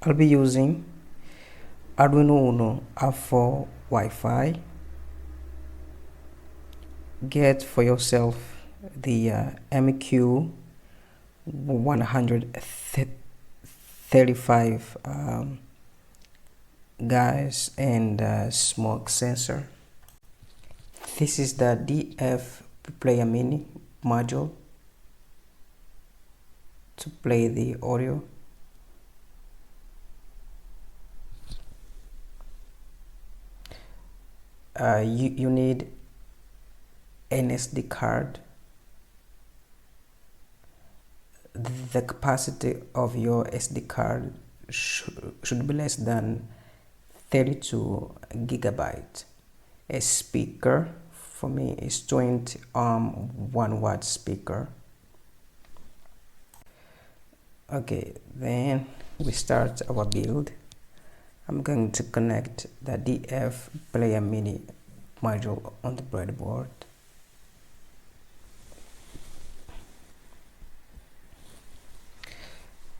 I'll be using Arduino Uno R4 Wi-Fi. Get for yourself the MQ 135 gas and smoke sensor. This is the DF player mini module to play the audio. You need an SD card. The capacity of your SD card should be less than 32 gigabytes. A speaker, for me, is 20 1 watt speaker. Okay, then we start our build. I'm going to connect the DF player mini module on the breadboard.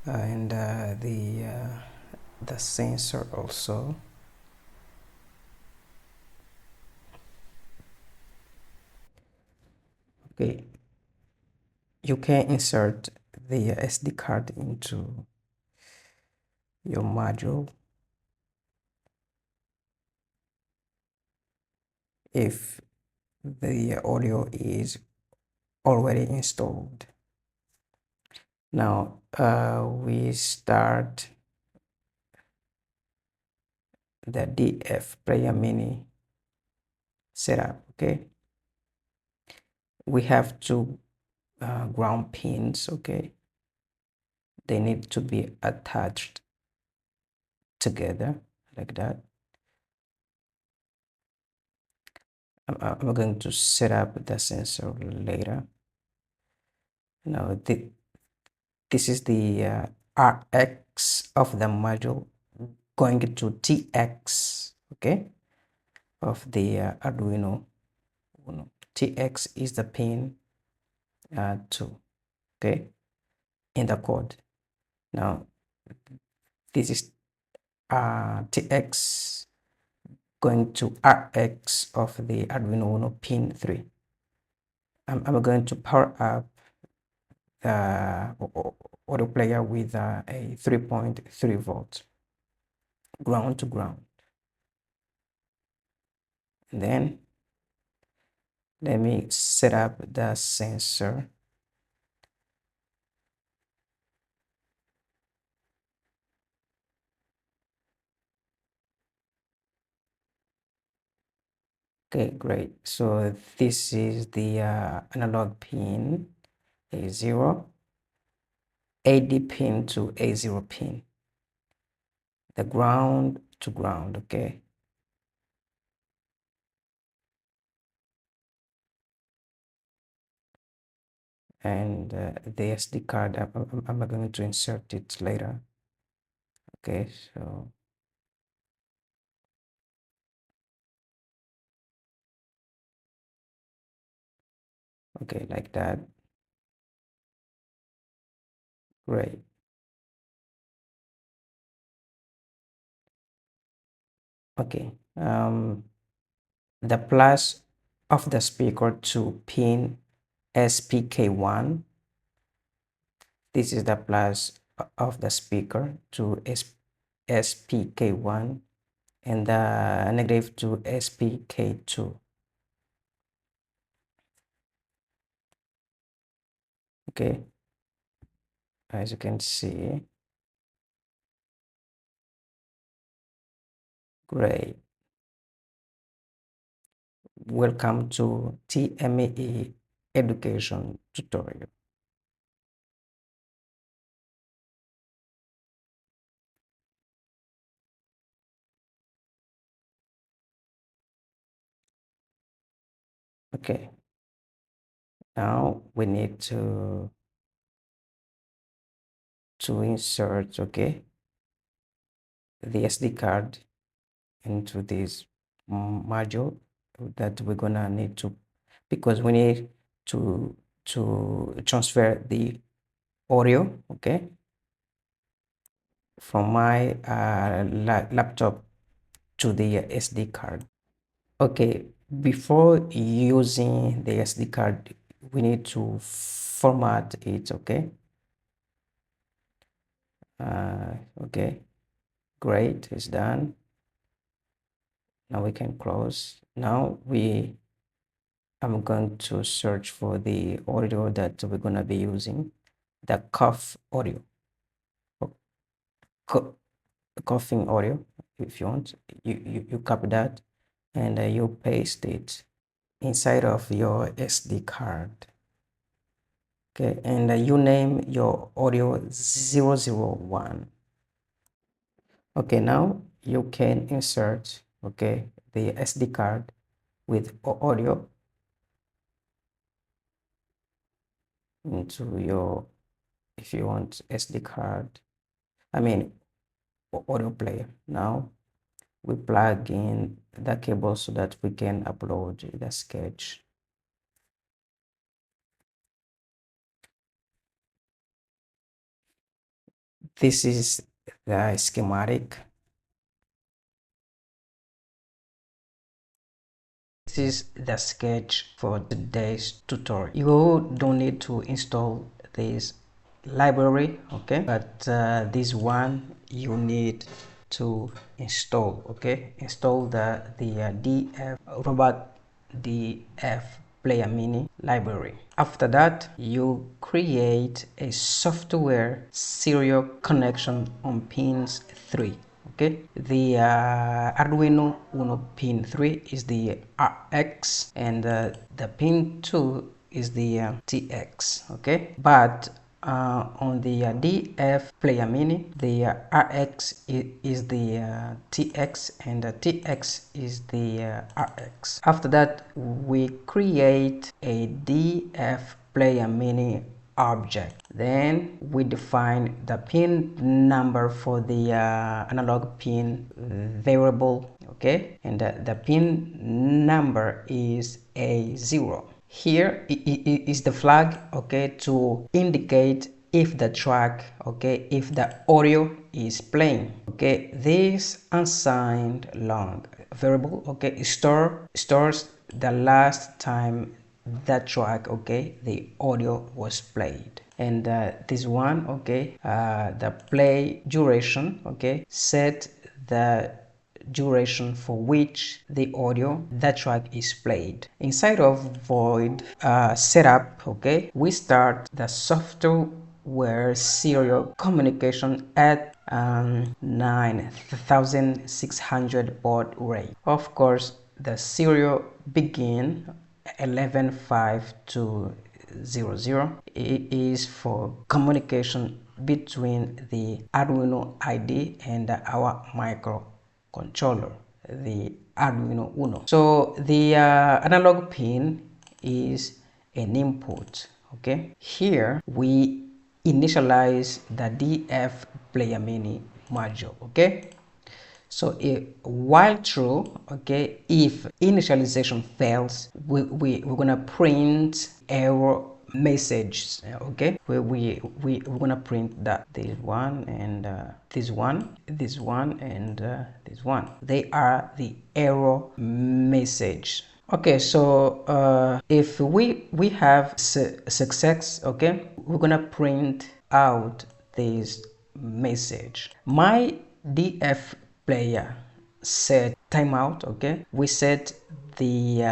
And the sensor also. Okay, you can insert the SD card into your module if the audio is already installed. Now we start the DF player mini setup. Okay, we have two ground pins. Okay, they need to be attached together like that. I'm going to set up the sensor later. Now this is the RX of the module going to TX, okay, of the Arduino Uno. TX is the pin 2, okay, in the code. Now this is TX going to RX of the Arduino Uno pin 3. I'm going to power up the audio player with a 3.3 volt ground to ground. And then let me set up the sensor. Okay, great. So this is the analog pin A0, AD pin to A0 pin, the ground to ground, okay? And the SD card, I'm going to insert it later. Okay, so okay, like that. Great. Okay, the plus of the speaker to pin SPK1. This is the plus of the speaker to SPK1 and the negative to SPK2. Okay, as you can see. Great. Welcome to TME education tutorial. Okay, now we need to insert, okay, the SD card into this module that we're gonna need to, because we need to transfer the audio, okay, from my laptop to the SD card. Okay, before using the SD card, we need to format it. Okay. Okay, great, it's done. Now we can close. Now I'm going to search for the audio that we're gonna be using, the cough audio, coughing audio. If you want, you copy that and you paste it inside of your SD card. Okay, and you name your audio 001. Okay, now you can insert, okay, the SD card with audio into your, if you want, SD card, I mean audio player. Now we plug in the cable so that we can upload the sketch. This is the schematic. This is the sketch for today's tutorial. You don't need to install this library, okay, but this one you need to install. Okay, install the DF robot DF player mini library. After that, you create a software serial connection on pins 3. Okay, the Arduino Uno pin 3 is the RX, and the pin 2 is the TX. Okay, but on the DF player mini, the RX is the TX, and the TX is the RX. After that, we create a DF player mini object. Then we define the pin number for the analog pin variable. Okay, and the pin number is A0. Here is the flag, okay, to indicate if the track, okay, if the audio is playing. Okay, this unsigned long variable, okay, stores the last time that track, okay, the audio was played. And this one, okay, the play duration, okay, set the duration for which the audio that track is played. Inside of void setup, okay, we start the software serial communication at 9600 baud rate. Of course, the serial begin 115200. It is for communication between the Arduino ID and our microcontroller, the Arduino Uno. So the analog pin is an input. Okay, here we initialize the DF player mini module. Okay, so while true, okay, if initialization fails, we're gonna print error messages. Okay, we're gonna print that this one and this one and this one. They are the error message. Okay, so if we have success, okay, we're gonna print out this message. My DF player set timeout. Okay, we set the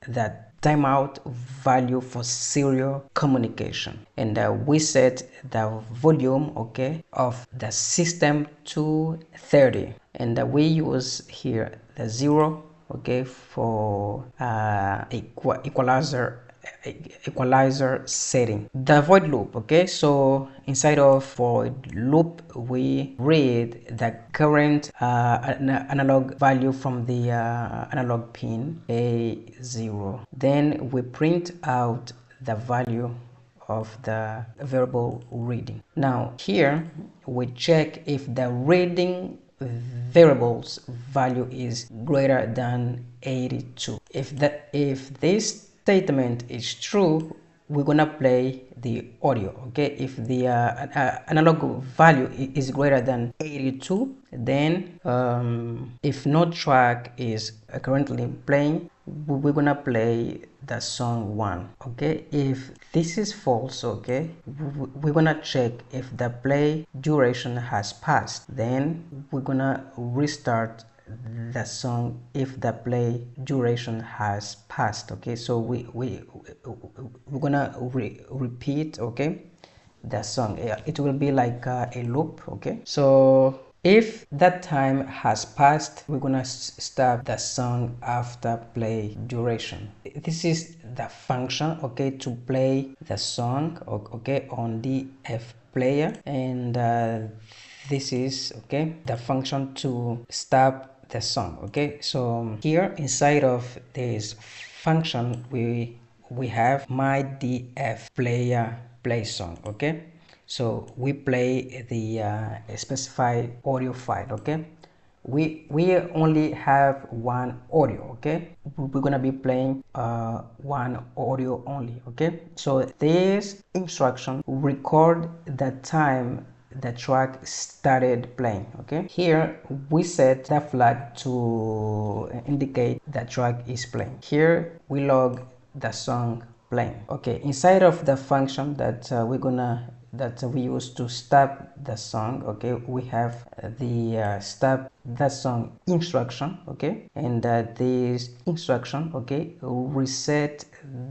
that timeout value for serial communication, and we set the volume, okay, of the system to 30, and we use here the 0, okay, for equalizer setting. The void loop, okay, so inside of void loop we read the current analog value from the analog pin A0. Then we print out the value of the variable reading. Now here we check if the reading variable's value is greater than 82. If this statement is true, we're gonna play the audio. Okay, if the analog value is greater than 82, then if no track is currently playing, we're gonna play the song 1. Okay, if this is false, okay, we're gonna check if the play duration has passed, then we're gonna restart the song if the play duration has passed. Okay, so we're gonna repeat, okay, the song. It will be like a loop. Okay, so if that time has passed, we're gonna stop the song after play duration. This is the function, okay, to play the song, okay, on the F player, and this is, okay, the function to stop the song. Okay, so here inside of this function we have my df player play song. Okay, so we play the specified audio file. Okay, we only have one audio. Okay, we're gonna be playing one audio only. Okay, so this instruction record the time the track started playing. Okay, here we set the flag to indicate the track is playing. Here we log the song playing. Okay, inside of the function that we use to stop the song, okay, we have the stop the song instruction. Okay, and this instruction, okay, reset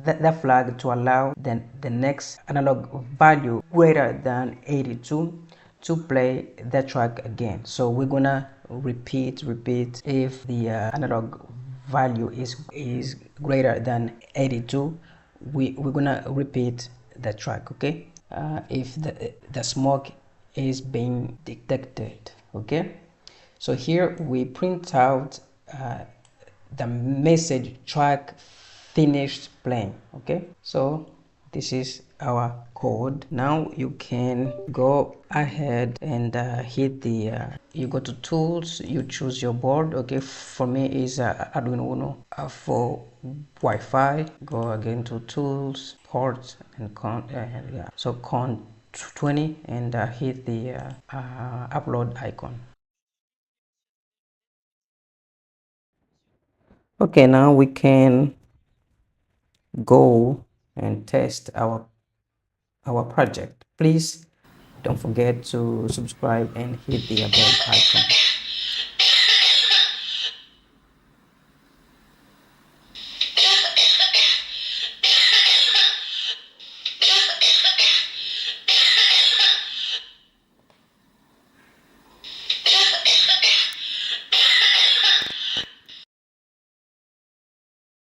the flag to allow the next analog value greater than 82 to play the track again. So we're gonna repeat if the analog value is greater than 82, we're gonna repeat the track. Okay, if the smoke is being detected. Okay, so here we print out the message track finished playing. Okay, so this is our code. Now you can go ahead and hit the you go to tools, you choose your board. Okay, for me is Arduino Uno for Wi-Fi. Go again to tools, ports, and yeah, so con 20, and hit the upload icon. Okay, now we can go and test our project. Please don't forget to subscribe and hit the bell icon.